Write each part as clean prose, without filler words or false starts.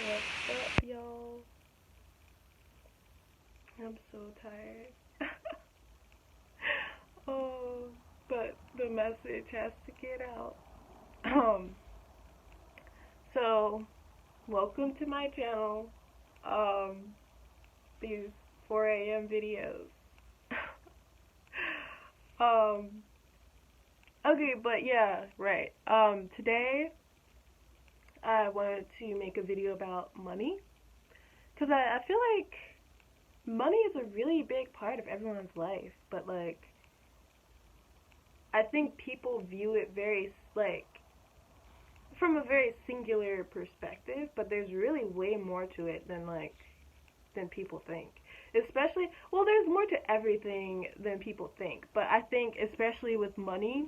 What's up, y'all? I'm so tired. Oh, but the message has to get out. Um, so welcome to my channel. Um, these 4 a.m. videos. um, okay, but yeah, right. Today I wanted to make a video about money because I feel like money is a really big part of everyone's life, but like I think people view it very like from a very singular perspective, but there's really way more to it than people think. Especially, well, there's more to everything than people think, but I think especially with money,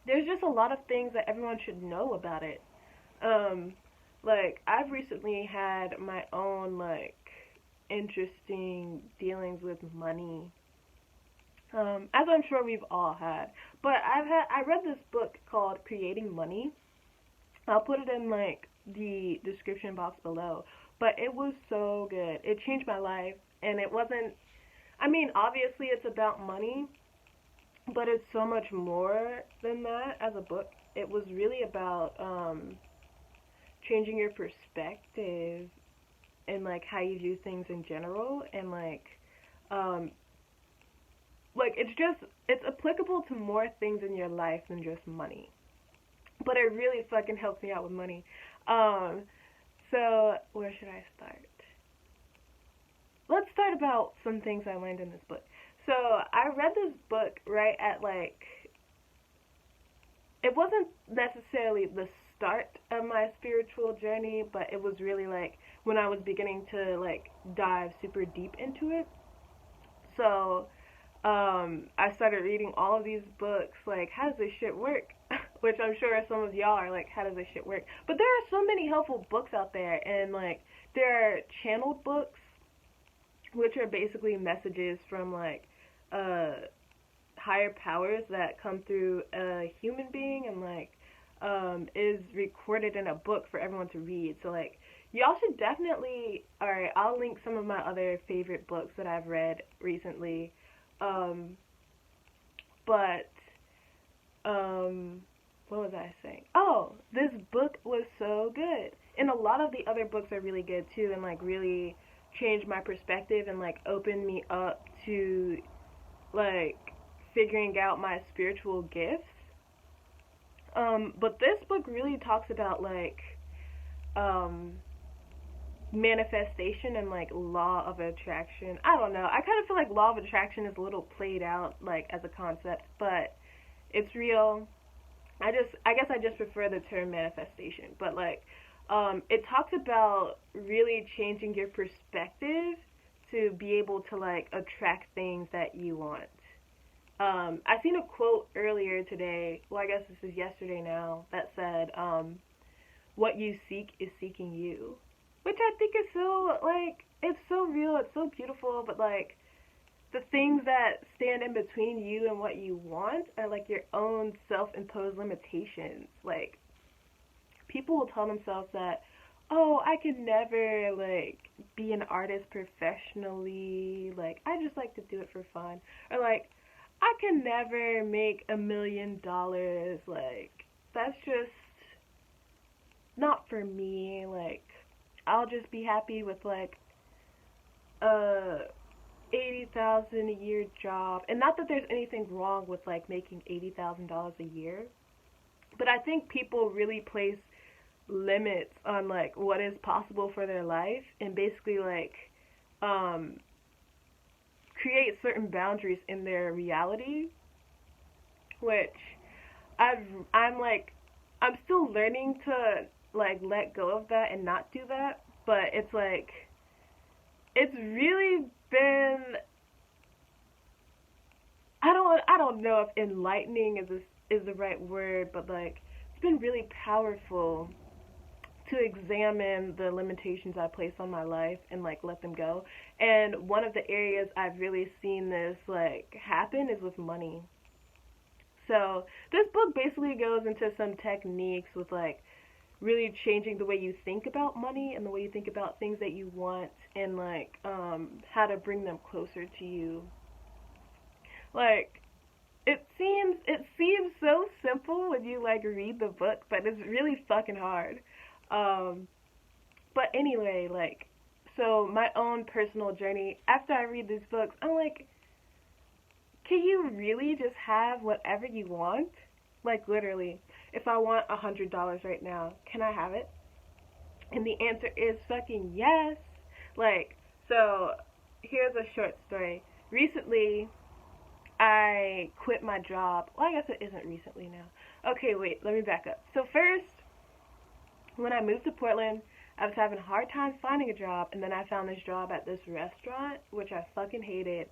there's just a lot of things that everyone should know about it. Um like I've recently had my own like interesting dealings with money, as I'm sure we've all had. But I read this book called Creating Money. I'll put it in like the description box below. But it was so good. It changed my life, and it wasn't. I mean, obviously it's about money, but it's so much more than that. As a book, it was really about changing your perspective and like how you view things in general, and um it's applicable to more things in your life than just money. But it really fucking helps me out with money. Um, so where should I start? Let's start about some things I learned in this book. So I read this book right at like it wasn't necessarily the start of my spiritual journey, but it was really like when I was beginning to like dive super deep into it. So I started reading all of these books, like, how does this shit work? Which I'm sure some of y'all are like, how does this shit work? But there are so many helpful books out there, and like, there are channeled books, which are basically messages from like, uh, higher powers that come through a human being, and like, is recorded in a book for everyone to read. So like, y'all should definitely, alright, I'll link some of my other favorite books that I've read recently. Um, but um, what was I saying? Oh, this book was so good, and a lot of the other books are really good too, and like really changed my perspective and like opened me up to like figuring out my spiritual gifts. But this book really talks about like um manifestation and like law of attraction. I don't know. I kind of feel like law of attraction is a little played out like as a concept, but it's real. I guess I just prefer the term manifestation, but like it talks about really changing your perspective to be able to like attract things that you want. I seen a quote earlier today. Well, I guess this is yesterday now. That said, "What you seek is seeking you," which I think is so like it's so real. It's so beautiful. But like the things that stand in between you and what you want are like your own self-imposed limitations. Like people will tell themselves that, oh, I could never like be an artist professionally. Like I just like to do it for fun, or like I can never make $1 million. Like that's just not for me. Like I'll just be happy with like a 80,000 a year job. And not that there's anything wrong with like making $80,000 a year, but I think people really place limits on like what is possible for their life, and basically like um create certain boundaries in their reality, which I've I'm like I'm still learning to like let go of that and not do that, but it's like it's really been I don't know if enlightening is the right word, but like it's been really powerful to examine the limitations I place on my life and like let them go. And one of the areas I've really seen this like happen is with money. So this book basically goes into some techniques with like really changing the way you think about money and the way you think about things that you want and like how to bring them closer to you. Like it seems so simple when you like read the book, but it's really fucking hard. Um but anyway, like so my own personal journey after I read these books, I'm like, can you really just have whatever you want? Like literally, if I want $100 right now, can I have it? And the answer is fucking yes. Like, so here's a short story. Recently, I quit my job. Well, I guess it isn't recently now. Okay, wait, let me back up. So first, when I moved to Portland, I was having a hard time finding a job, and then I found this job at this restaurant, which I fucking hated.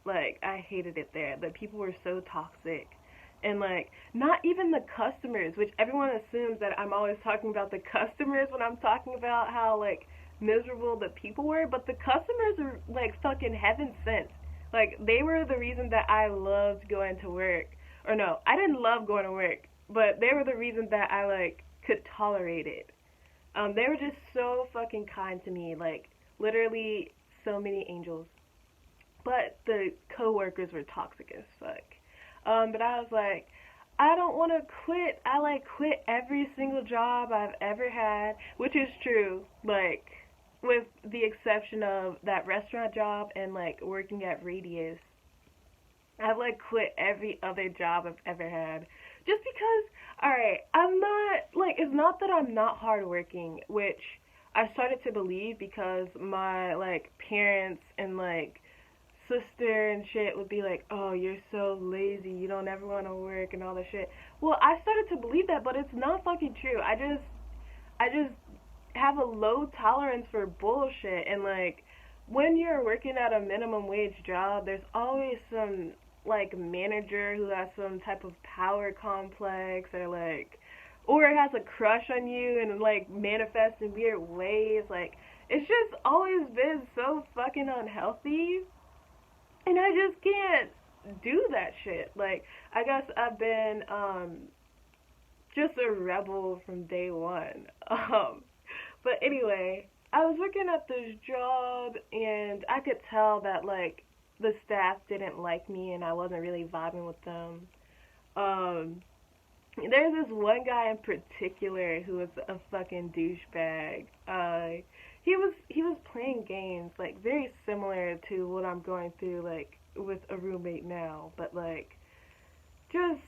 Like, I hated it there. The people were so toxic. And, like, not even the customers, which everyone assumes that I'm always talking about the customers when I'm talking about how, like, miserable the people were. But the customers are, like, fucking heaven sent. Like, they were the reason that I loved going to work. Or, no, I didn't love going to work. But they were the reason that I, like, could tolerate it. They were just so fucking kind to me. Like, literally so many angels. But the coworkers were toxic as fuck. But I was like, I don't want to quit. I like quit every single job I've ever had, which is true. Like, with the exception of that restaurant job and like working at Radius, I've like quit every other job I've ever had. Just because, alright, I'm not, like, it's not that I'm not hardworking, which I started to believe because my, like, parents and, like, sister and shit would be like, oh, you're so lazy, you don't ever want to work and all that shit. Well, I started to believe that, but it's not fucking true. I just have a low tolerance for bullshit, and like when you're working at a minimum wage job, there's always some like manager who has some type of power complex or like or has a crush on you and like manifests in weird ways. Like it's just always been so fucking unhealthy, and I just can't do that shit. Like I guess I've been just a rebel from day one. But anyway, I was working at this job and I could tell that like the staff didn't like me and I wasn't really vibing with them. Um there's this one guy in particular who was a fucking douchebag. He was playing games like very similar to what I'm going through like with a roommate now, but like just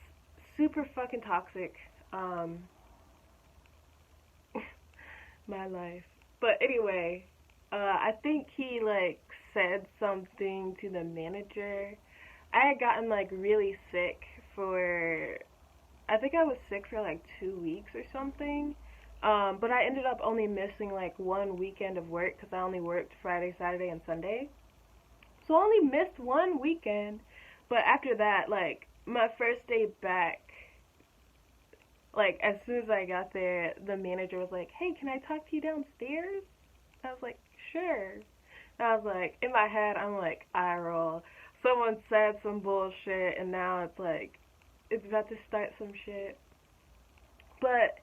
super fucking toxic. Um my life. But anyway, I think he like said something to the manager. I had gotten like really sick for I think I was sick for like 2 weeks or something. But I ended up only missing like one weekend of work because I only worked Friday, Saturday, and Sunday. So I only missed one weekend. But after that, like my first day back, like as soon as I got there, the manager was like, "Hey, can I talk to you downstairs?" I was like, "Sure." And I was like, in my head, I'm like, "I roll." Someone said some bullshit, and now it's like, it's about to start some shit. But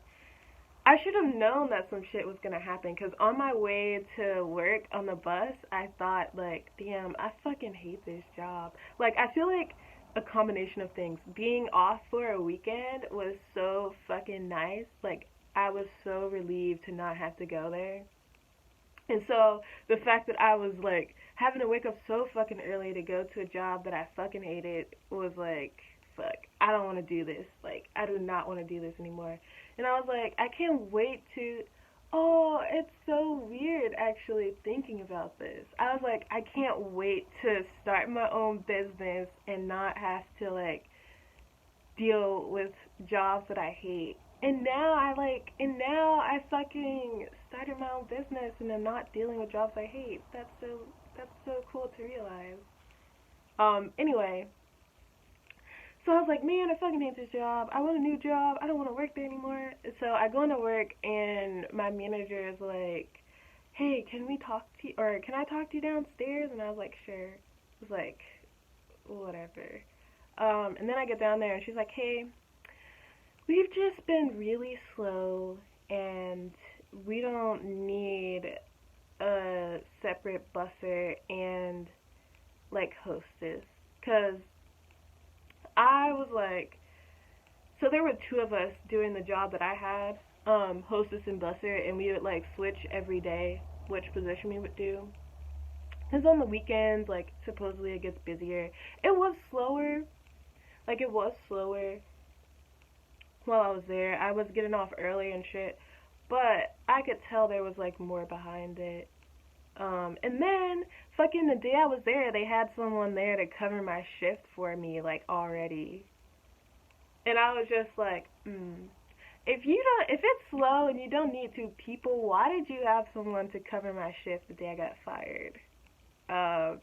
I should have known that some shit was gonna happen, cause on my way to work on the bus, I thought like, damn, I fucking hate this job. Like I feel like a combination of things. Being off for a weekend was so fucking nice. Like I was so relieved to not have to go there. And so the fact that I was like having to wake up so fucking early to go to a job that I fucking hated was like, fuck, I don't want to do this. Like, I do not want to do this anymore. And I was like, I can't wait to. Oh, it's so weird actually thinking about this. I was like, I can't wait to start my own business and not have to like deal with jobs that I hate. And now I fucking started my own business and I'm not dealing with jobs I hate. That's so cool to realize. Anyway, so I was like, man, I fucking hate this job. I want a new job. I don't want to work there anymore. So I go into work and my manager is like, hey, can we talk to you, or can I talk to you downstairs? And I was like, sure. I was like, whatever. And then I get down there and she's like, hey, we've just been really slow and we don't need a separate busser and like hostess. Cause I was like, so there were two of us doing the job that I had, hostess and busser, and we would like switch every day which position we would do. Cause on the weekends, like supposedly it gets busier. It was slower, like it was slower while I was there. I was getting off early and shit, but I could tell there was like more behind it. And then fucking the day I was there, they had someone there to cover my shift for me, like already. And I was just like, if it's slow and you don't need two people, why did you have someone to cover my shift the day I got fired? Uh,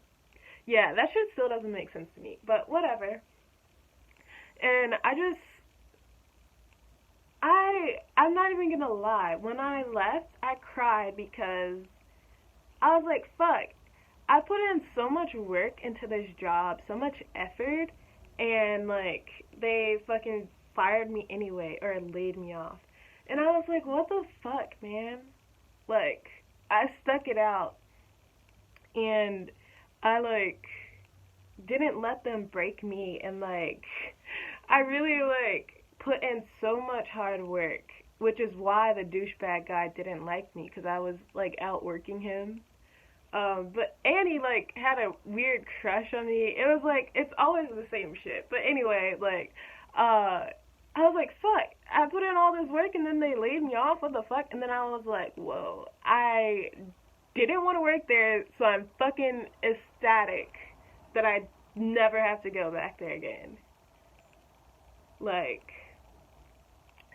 yeah, that shit still doesn't make sense to me, but whatever. And I'm not even gonna lie. When I left, I cried because I was like, fuck. I put in so much work into this job, so much effort, and like they fucking fired me anyway or laid me off. And I was like, what the fuck, man? Like I stuck it out and I like didn't let them break me, and like I really like put in so much hard work, which is why the douchebag guy didn't like me because I was like outworking him. But Annie like had a weird crush on me. It was like it's always the same shit. But anyway, like I was like, fuck, I put in all this work and then they laid me off, what the fuck? And then I was like, whoa, I didn't want to work there, so I'm fucking ecstatic that I never have to go back there again. Like,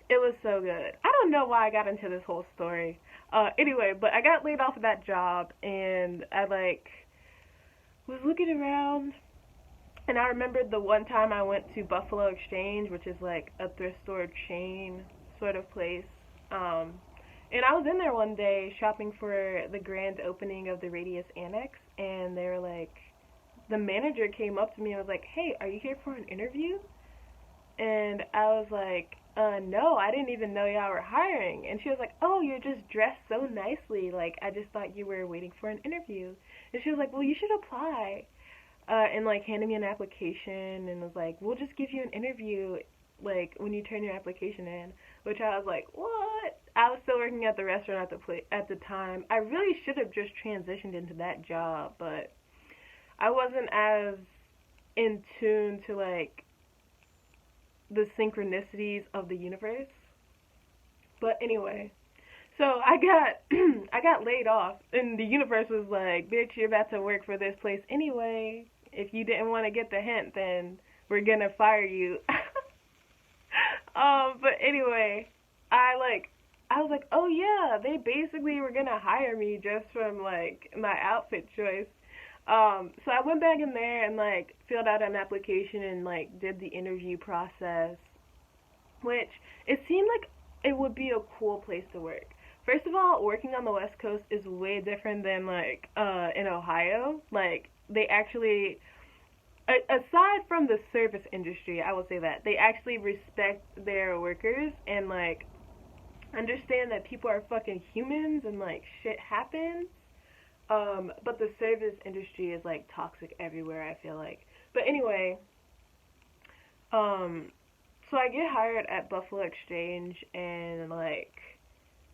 it was so good. I don't know why I got into this whole story. Anyway, but I got laid off of that job, and I, like, was looking around, and I remembered the one time I went to Buffalo Exchange, which is, like, a thrift store chain sort of place. And I was in there one day shopping for the grand opening of the Radius Annex, and they were like, the manager came up to me and was like, hey, are you here for an interview? And I was like, no, I didn't even know y'all were hiring. And she was like, oh, you're just dressed so nicely. Like, I just thought you were waiting for an interview. And she was like, well, you should apply. And, like, handed me an application and was like, we'll just give you an interview, like, when you turn your application in. Which I was like, what? I was still working at the restaurant at the time. I really should have just transitioned into that job, but I wasn't as in tune to, like, the synchronicities of the universe. But anyway, so I got I got laid off, and the universe was like, "Bitch, you're about to work for this place anyway. If you didn't want to get the hint, then we're gonna fire you." But anyway, I was like, "Oh yeah, they basically were gonna hire me just from like my outfit choice." So I went back in there and like filled out an application and like did the interview process, which it seemed like it would be a cool place to work. First of all, working on the West Coast is way different than like in Ohio. Like they actually, aside from the service industry, I will say that they actually respect their workers and like understand that people are fucking humans and like shit happens. But the service industry is like toxic everywhere, I feel like. But anyway, um, so I get hired at Buffalo Exchange, and like,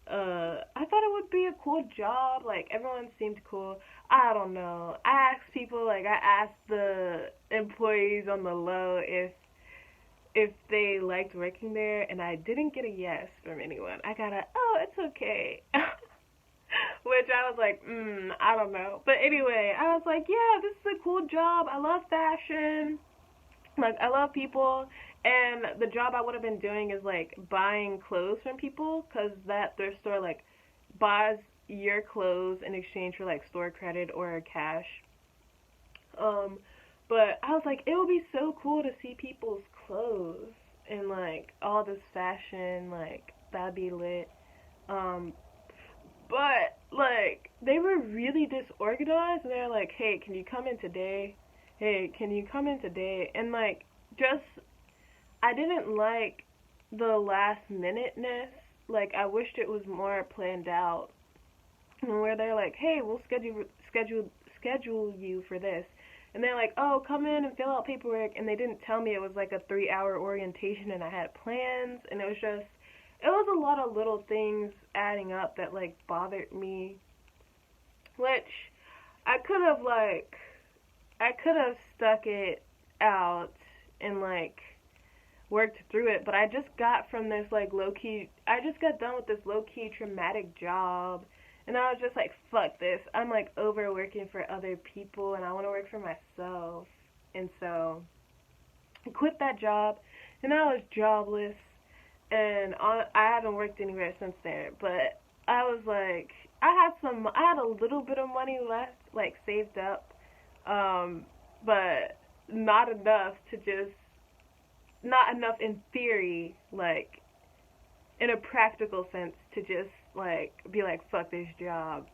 I thought it would be a cool job. Like everyone seemed cool. I don't know. I asked people, like I asked the employees on the low if they liked working there, and I didn't get a yes from anyone. I got a, oh, it's okay. Which I was like, I don't know. But anyway, I was like, yeah, this is a cool job. I love fashion. Like, I love people. And the job I would have been doing is, like, buying clothes from people. Because that thrift store, like, buys your clothes in exchange for, like, store credit or cash. But I was like, it would be so cool to see people's clothes. And, like, all this fashion. Like, that'd be lit. But, like, they were really disorganized, and they're like, hey, can you come in today? Hey, can you come in today? And, like, just, I didn't like the last minuteness like I wished it was more planned out, and where they're like, hey, we'll schedule schedule you for this, and they're like, oh, come in and fill out paperwork, and they didn't tell me it was like a 3 hour orientation, and I had plans, and it was a lot of little things adding up that like bothered me, which I could have like I could have stuck it out and like worked through it, but I just got from this like low key. I just got done with this low key traumatic job, and I was just like, fuck this. I'm like overworking for other people, and I want to work for myself. And so I quit that job, and I was jobless, and I haven't worked anywhere since then. But I was like, I had a little bit of money left, like saved up, um, but not enough to just not enough in theory, like in a practical sense, to just like be like fuck this job.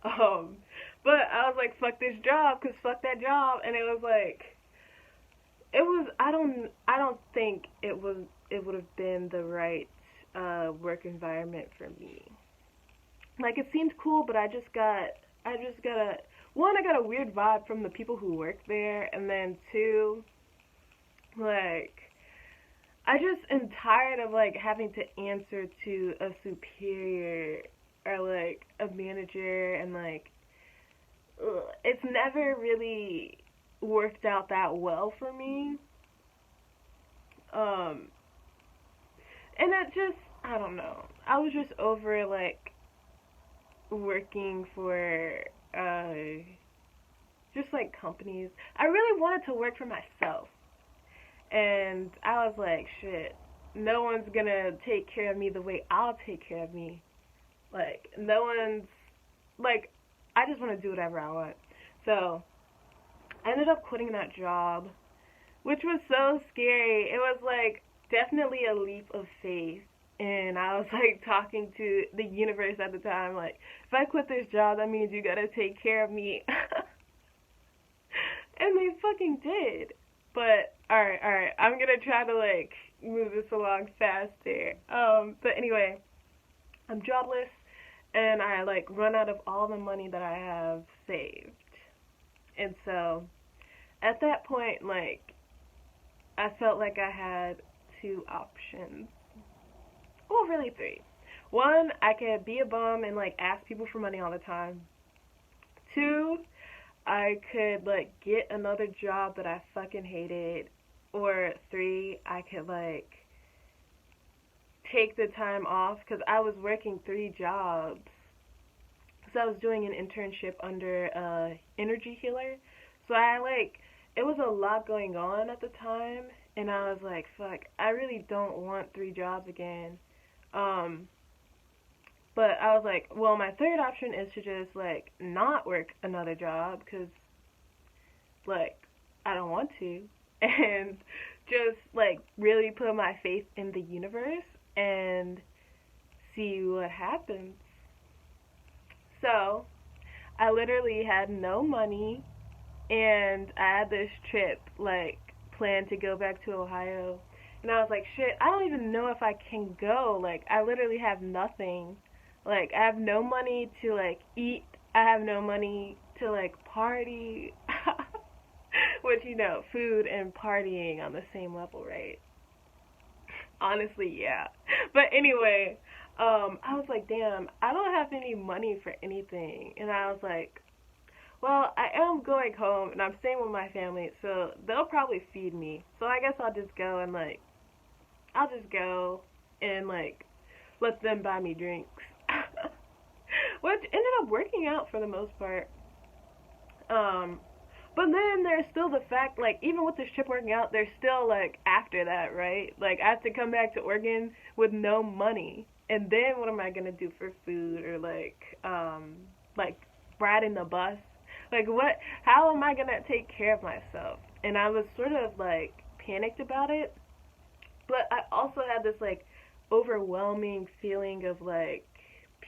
Um, but I was like fuck this job, cause fuck that job, and it was like it was. I don't think it would have been the right work environment for me. Like it seemed cool, but I just got a one. I got a weird vibe from the people who work there, and then two, like I just am tired of like having to answer to a superior or like a manager, and like it's never really worked out that well for me. Um, and it just I don't know. I was just over like working for just like companies. I really wanted to work for myself. And I was like, shit, no one's gonna take care of me the way I'll take care of me. Like, no one's, like, I just want to do whatever I want. So, I ended up quitting that job, which was so scary. It was, like, definitely a leap of faith. And I was, like, talking to the universe at the time, like, if I quit this job, that means you gotta take care of me. And they fucking did. But alright, I'm gonna try to like move this along faster. But anyway, I'm jobless, and I like run out of all the money that I have saved. And so at that point, like I felt like I had two options. Well, really three. One, I could be a bum and like ask people for money all the time. Two, I could like get another job that I fucking hated, or three, I could like take the time off because I was working three jobs. So I was doing an internship under energy healer. So I like it was a lot going on at the time, and I was like, fuck, I really don't want three jobs again. Um, but I was like, well, my third option is to just like not work another job because like I don't want to, and just like really put my faith in the universe and see what happens. So I literally had no money, and I had this trip like planned to go back to Ohio, and I was like, shit, I don't even know if I can go. Like I literally have nothing. Like I have no money to like eat. I have no money to like party. Which food and partying on the same level, right? Honestly, yeah. But anyway, I was like, damn, I don't have any money for anything. And I was like, well, I am going home and I'm staying with my family, so they'll probably feed me. So I guess I'll just go and like let them buy me drinks. Which ended up working out for the most part. Um, but then there's still the fact, like, even with this trip working out, there's still, like, after that, right? Like, I have to come back to Oregon with no money. And then what am I going to do for food or, like, riding the bus? Like, how am I going to take care of myself? And I was sort of, like, panicked about it. But I also had this, like, overwhelming feeling of, like,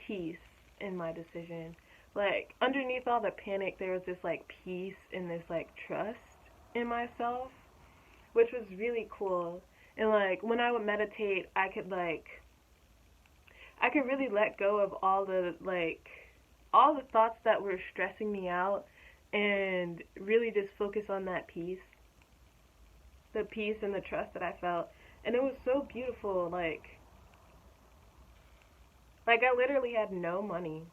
peace in my decision. Like underneath all the panic there was this like peace and this like trust in myself, which was really cool. And like when I would meditate, I could like I could really let go of all the thoughts that were stressing me out and really just focus on that peace, the peace and the trust that I felt. And it was so beautiful. Like I literally had no money,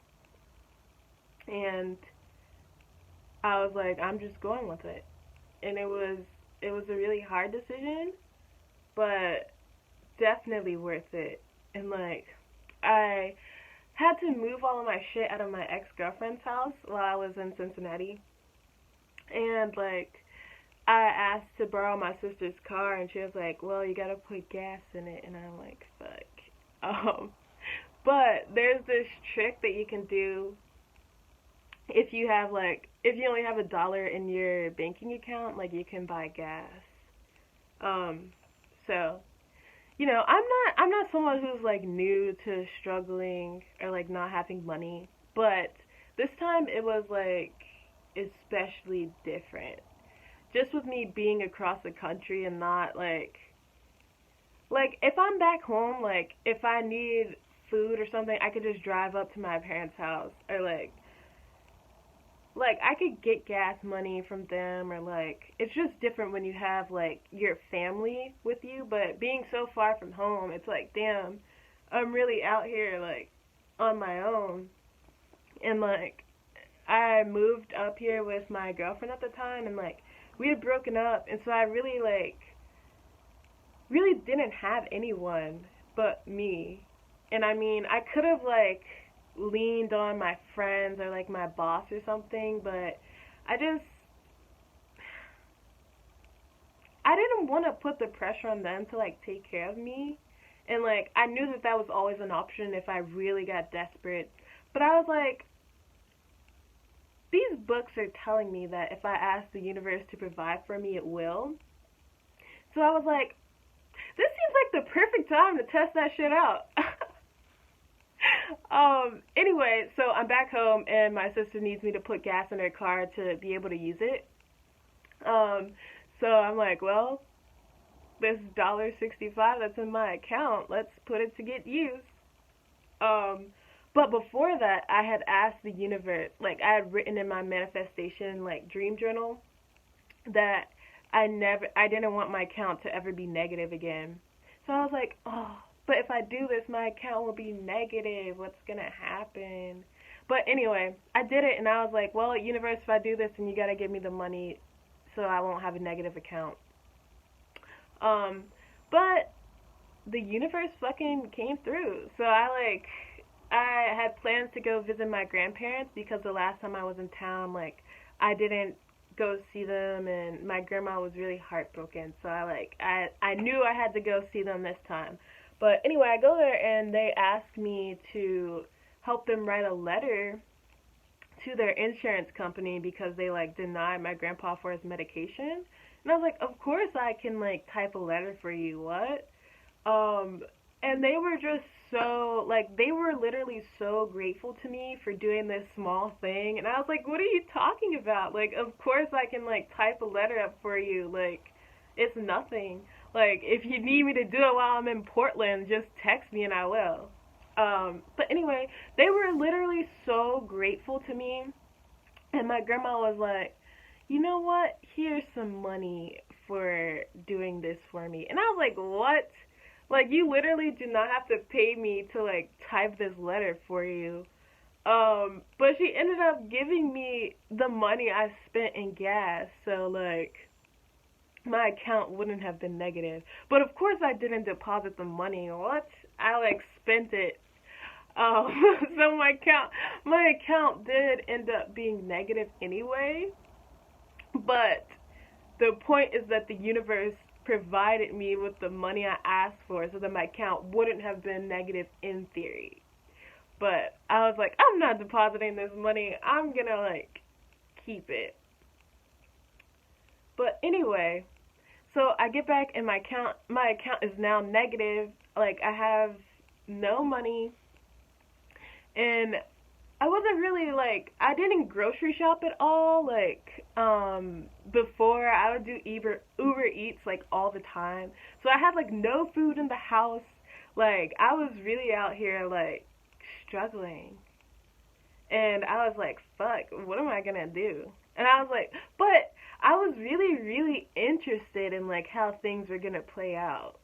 and I was like, I'm just going with it. And it was a really hard decision, but definitely worth it. And like I had to move all of my shit out of my ex-girlfriend's house while I was in Cincinnati. And like I asked to borrow my sister's car, and she was like, "Well, you gotta put gas in it." And I'm like, "Fuck." Um, but there's this trick that you can do if you only have $1 in your banking account, like you can buy gas. Um, so I'm not someone who's like new to struggling or like not having money, but this time it was like especially different. Just with me being across the country and not like if I'm back home, like if I need food or something, I could just drive up to my parents' house or like I could get gas money from them, or like it's just different when you have like your family with you, but being so far from home, it's like damn, I'm really out here like on my own. And like I moved up here with my girlfriend at the time, and like we had broken up, and so I really didn't have anyone but me. And I mean, I could have like leaned on my friends or like my boss or something, but I just I didn't want to put the pressure on them to like take care of me. And like I knew that that was always an option if I really got desperate. But I was like, these books are telling me that if I ask the universe to provide for me, it will. So I was like, this seems like the perfect time to test that shit out. Anyway, so I'm back home and my sister needs me to put gas in her car to be able to use it. Um, so I'm like, well, this $1.65 that's in my account, let's put it to get used. Um, but before that, I had asked the universe, like I had written in my manifestation like dream journal that I didn't want my account to ever be negative again. So I was like, oh, but if I do this, my account will be negative. What's gonna happen? But anyway, I did it, and I was like, well, universe, if I do this, then you gotta give me the money so I won't have a negative account. Um, but the universe fucking came through. So I had plans to go visit my grandparents because the last time I was in town, like I didn't go see them, and my grandma was really heartbroken. So I knew I had to go see them this time. But anyway, I go there and they asked me to help them write a letter to their insurance company because they like denied my grandpa for his medication. And I was like, of course I can like type a letter for you. What? Um, and they were just so like they were literally so grateful to me for doing this small thing. And I was like, what are you talking about? Like, of course I can like type a letter up for you. Like, it's nothing. Like, if you need me to do it while I'm in Portland, just text me and I will. But anyway, they were literally so grateful to me. And my grandma was like, you know what? Here's some money for doing this for me. And I was like, what? Like, you literally do not have to pay me to, like, type this letter for you. But she ended up giving me the money I spent in gas. So, like, my account wouldn't have been negative. But of course I didn't deposit the money. What? I, like, spent it. Um, so my account did end up being negative anyway. But the point is that the universe provided me with the money I asked for so that my account wouldn't have been negative in theory. But I was like, I'm not depositing this money. I'm gonna like keep it. But anyway, so I get back and my account is now negative. Like I have no money, and I wasn't really like I didn't grocery shop at all. Like before I would do Uber Eats like all the time. So I had like no food in the house. Like, I was really out here, like, struggling. And I was like, fuck, what am I gonna do? And I was like, but I was really, really interested in, like, how things were gonna play out.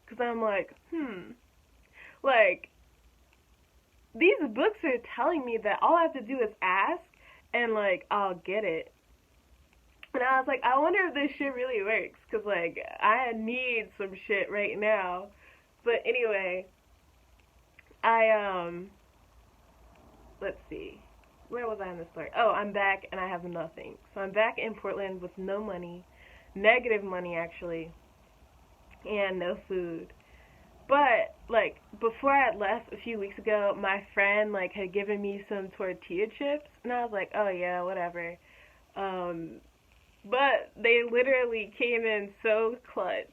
Because I'm like, like, these books are telling me that all I have to do is ask, and, like, I'll get it. And I was like, I wonder if this shit really works. Because, like, I need some shit right now. But anyway, I, let's see. Where was I in the story? Oh, I'm back and I have nothing. So I'm back in Portland with no money, negative money actually, and no food. But like before I had left a few weeks ago, my friend like had given me some tortilla chips, and I was like, oh yeah, whatever. Um, but they literally came in so clutch.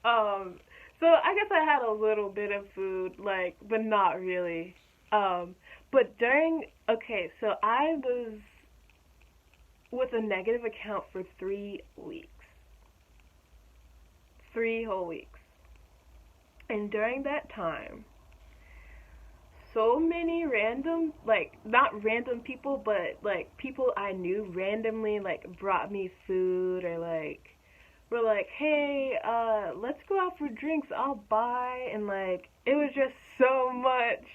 Um, so I guess I had a little bit of food, like, but not really. Um, but during, okay, so I was with a negative account for 3 weeks, 3 whole weeks. And during that time, so many random, like, not random people, but, like, people I knew randomly, like, brought me food or, like, were like, hey, let's go out for drinks, I'll buy. And, like, it was just so much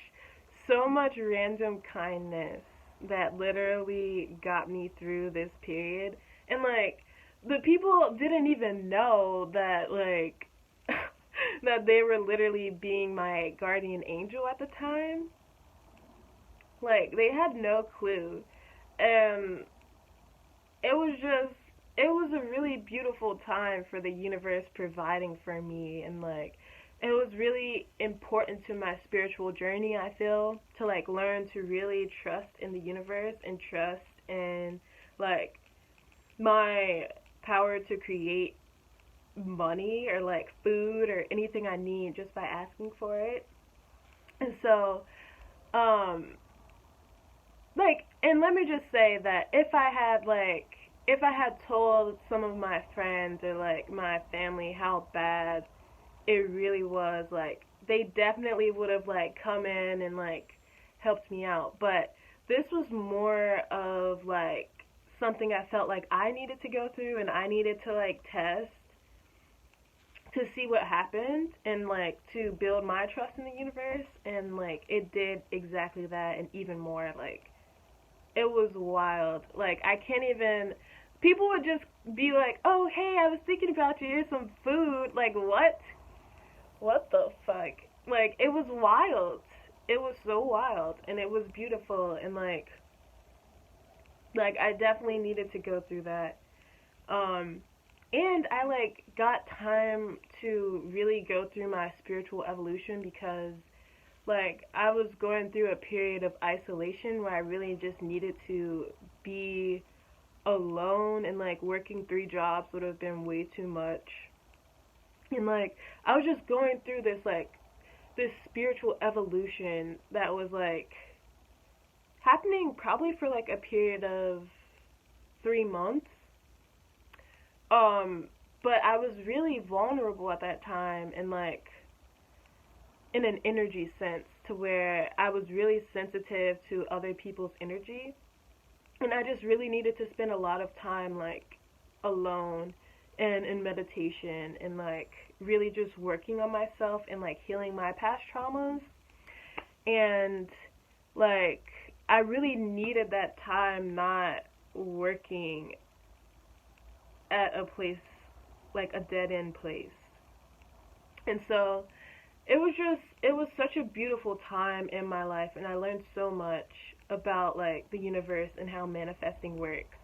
random kindness that literally got me through this period. And, like, the people didn't even know that, like, that they were literally being my guardian angel at the time. Like, they had no clue. And it was a really beautiful time for the universe providing for me, and like it was really important to my spiritual journey, I feel, to like learn to really trust in the universe and trust in like my power to create money or like food or anything I need just by asking for it. And so, um, like, and let me just say that if I had told some of my friends or like my family how bad it really was, like they definitely would have like come in and like helped me out. But this was more of like something I felt like I needed to go through, and I needed to like test to see what happened and like to build my trust in the universe, and like it did exactly that and even more. Like it was wild. Like I can't even, people would just be like, "Oh, hey, I was thinking about you. Here's some food." Like what? What the fuck? Like it was wild. It was so wild, and it was beautiful, and like I definitely needed to go through that. Um and I like got time to really go through my spiritual evolution, because like I was going through a period of isolation where I really just needed to be alone, and like working 3 jobs would have been way too much. And like I was just going through this spiritual evolution that was like happening probably for like a period of 3 months. Um, but I was really vulnerable at that time, and like in an energy sense, to where I was really sensitive to other people's energy, and I just really needed to spend a lot of time like alone and in meditation, and like really just working on myself and like healing my past traumas. And like I really needed that time not working at a place, like a dead end place. And so it was such a beautiful time in my life, and I learned so much about like the universe and how manifesting works.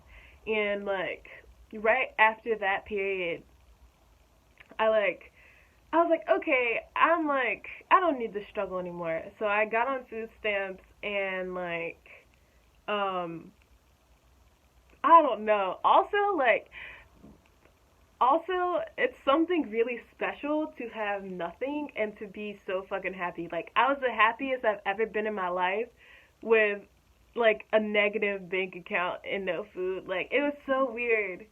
And like right after that period, I like I was like, okay, I'm like I don't need to struggle anymore. So I got on food stamps, and like um I don't know. Also, it's something really special to have nothing and to be so fucking happy. Like, I was the happiest I've ever been in my life with, like, a negative bank account and no food. Like, it was so weird.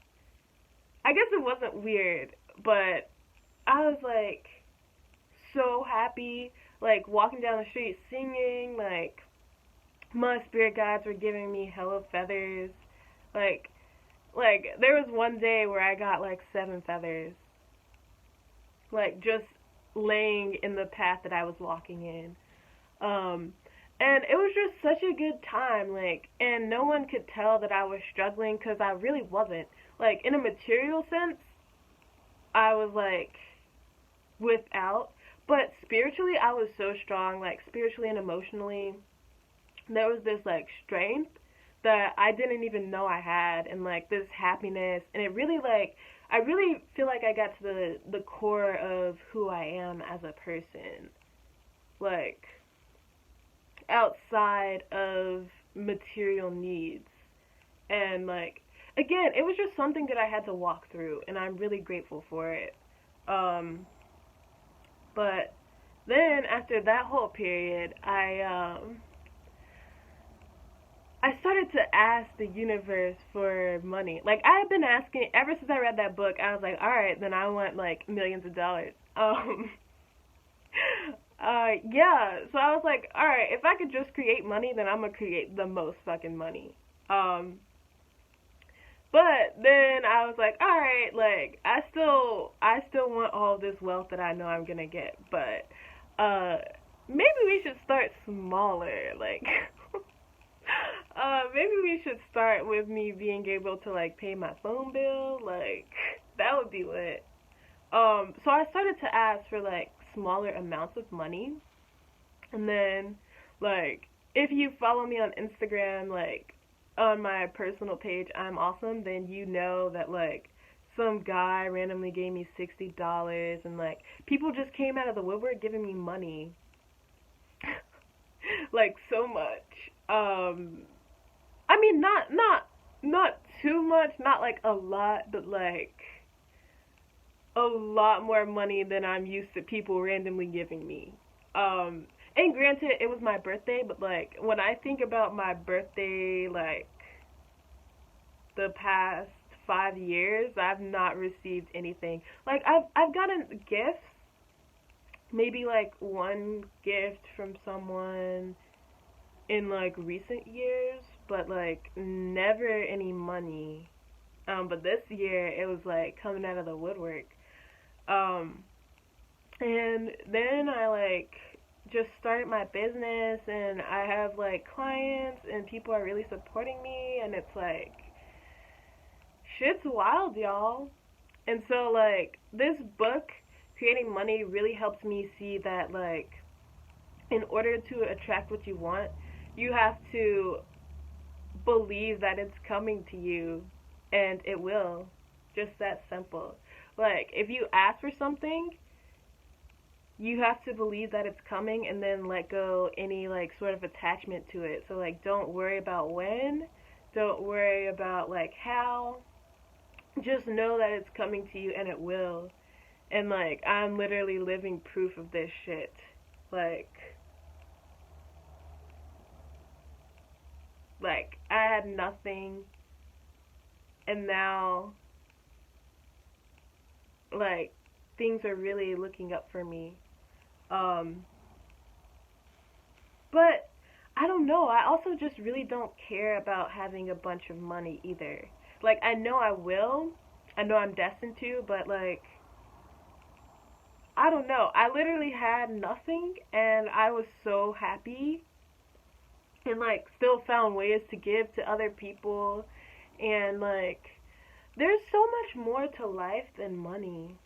I guess it wasn't weird, but I was, like, so happy, like walking down the street singing, like my spirit guides were giving me hella feathers. Like there was one day where I got like 7 feathers. Like just laying in the path that I was walking in. Um and it was just such a good time, like, and no one could tell that I was struggling because I really wasn't. Like, in a material sense, I was like without, but spiritually, I was so strong, like, spiritually and emotionally. There was this, like, strength that I didn't even know I had, and, like, this happiness, and it really, like, I really feel like I got to the core of who I am as a person. Like, outside of material needs. And like again, it was just something that I had to walk through and I'm really grateful for it. Um but then after that whole period, I started to ask the universe for money. Like I had been asking ever since I read that book. I was like, all right, then I want like millions of dollars. Yeah. So I was like, all right, if I could just create money, then I'm gonna create the most fucking money. Um, but then I was like, all right, like I still want all this wealth that I know I'm gonna get, but maybe we should start smaller. Like, maybe we should start with me being able to like pay my phone bill. Like, that would be lit. So I started to ask for like smaller amounts of money, and then like if you follow me on Instagram, like on my personal page, I'm awesome. Then you know that like some guy randomly gave me $60, and like people just came out of the woodwork giving me money, like so much. I mean not too much, not like a lot, but like a lot more money than I'm used to people randomly giving me. Um, and granted, it was my birthday, but like when I think about my birthday, like the past 5 years, I've not received anything. Like I've gotten gifts, maybe like one gift from someone in like recent years, but like never any money. But this year it was like coming out of the woodwork. Um, and then I like just started my business and I have like clients and people are really supporting me and it's like shit's wild, y'all. And so like this book, Creating Money, really helps me see that like in order to attract what you want, you have to believe that it's coming to you and it will. Just that simple. Like if you ask for something, you have to believe that it's coming and then let go any like sort of attachment to it. So like don't worry about when, don't worry about like how. Just know that it's coming to you and it will. And like I'm literally living proof of this shit. Like I had nothing and now like things are really looking up for me. Um but I don't know. I also just really don't care about having a bunch of money either. Like I know I will. I know I'm destined to, but like I don't know. I literally had nothing and I was so happy and like still found ways to give to other people and like there's so much more to life than money.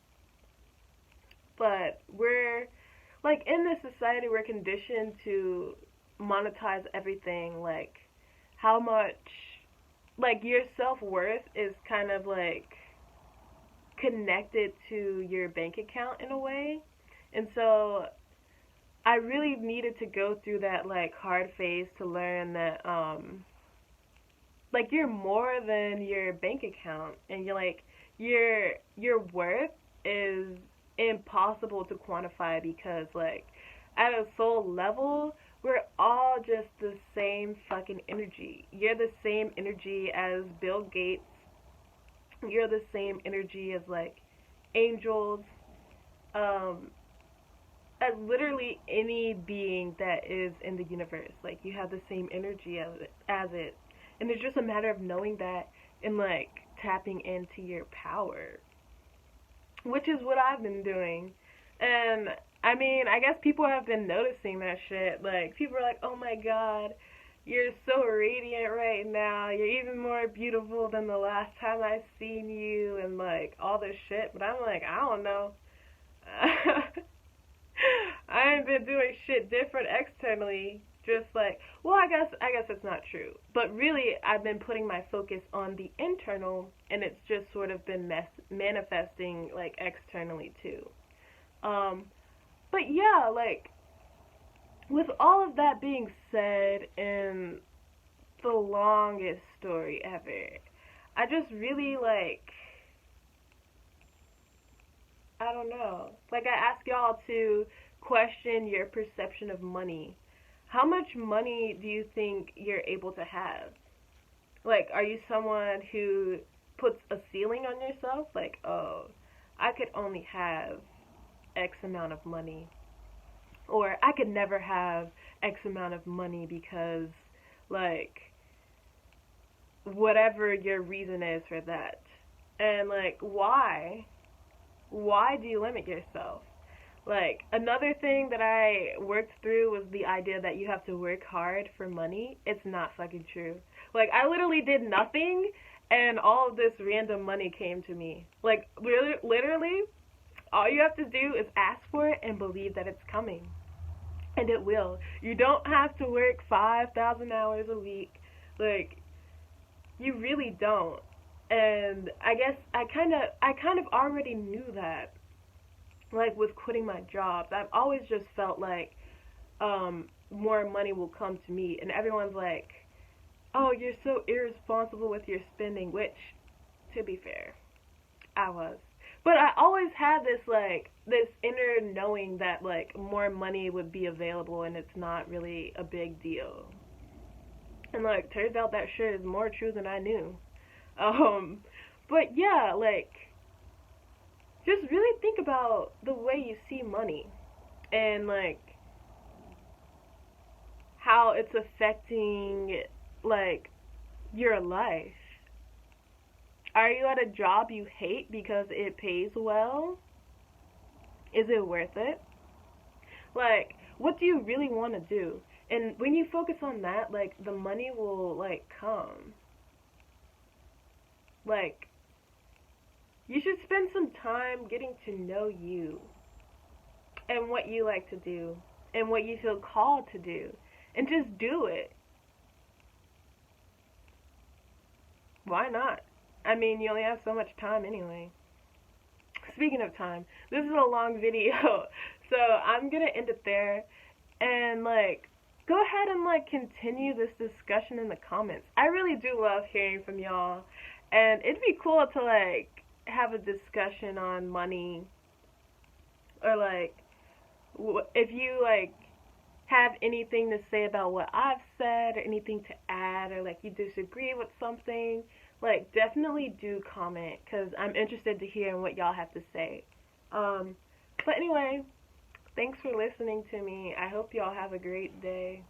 But we're like in this society we're conditioned to monetize everything, like how much like your self-worth is kind of like connected to your bank account in a way. And so I really needed to go through that like hard phase to learn that like you're more than your bank account and you're like your worth is impossible to quantify because like at a soul level we're all just the same fucking energy. You're the same energy as Bill Gates. You're the same energy as like angels. Um as literally any being that is in the universe. Like you have the same energy as it. And it's just a matter of knowing that and like tapping into your power, which is what I've been doing. And I mean, I guess people have been noticing that shit. Like people are like, "Oh my god, you're so radiant right now. You're even more beautiful than the last time I seen you," and like all this shit. But I'm like, I don't know. I ain't been doing shit different externally. Just like, well, I guess it's not true. But really, I've been putting my focus on the internal, and it's just sort of been manifesting like externally too. Um, but yeah, like with all of that being said, and the longest story ever, I just really like, I don't know. Like I ask y'all to question your perception of money. How much money do you think you're able to have? Like, are you someone who puts a ceiling on yourself? Like, oh, I could only have X amount of money. Or I could never have X amount of money because, like, whatever your reason is for that. And, like, why? Why do you limit yourself? Like, another thing that I worked through was the idea that you have to work hard for money. It's not fucking true. Like, I literally did nothing, and all of this random money came to me. Like, literally, all you have to do is ask for it and believe that it's coming. And it will. You don't have to work 5,000 hours a week. Like, you really don't. And I guess I kind of already knew that. Like with quitting my jobs, I've always just felt like more money will come to me, and everyone's like, "Oh, you're so irresponsible with your spending," which, to be fair, I was. But I always had this inner knowing that like more money would be available, and it's not really a big deal. And like turns out that shit is more true than I knew. Um, but yeah, like just really think about the way you see money and like how it's affecting like your life. Are you at a job you hate because it pays well? Is it worth it? Like, what do you really want to do? And when you focus on that, like the money will like come. Like, you should spend some time getting to know you and what you like to do and what you feel called to do and just do it. Why not? I mean, you only have so much time anyway. Speaking of time, this is a long video, so I'm gonna end it there and like go ahead and like continue this discussion in the comments. I really do love hearing from y'all, and it'd be cool to like have a discussion on money, or like if you like have anything to say about what I've said or anything to add, or like you disagree with something, like definitely do comment because I'm interested to hear what y'all have to say. But anyway, thanks for listening to me. I hope y'all have a great day.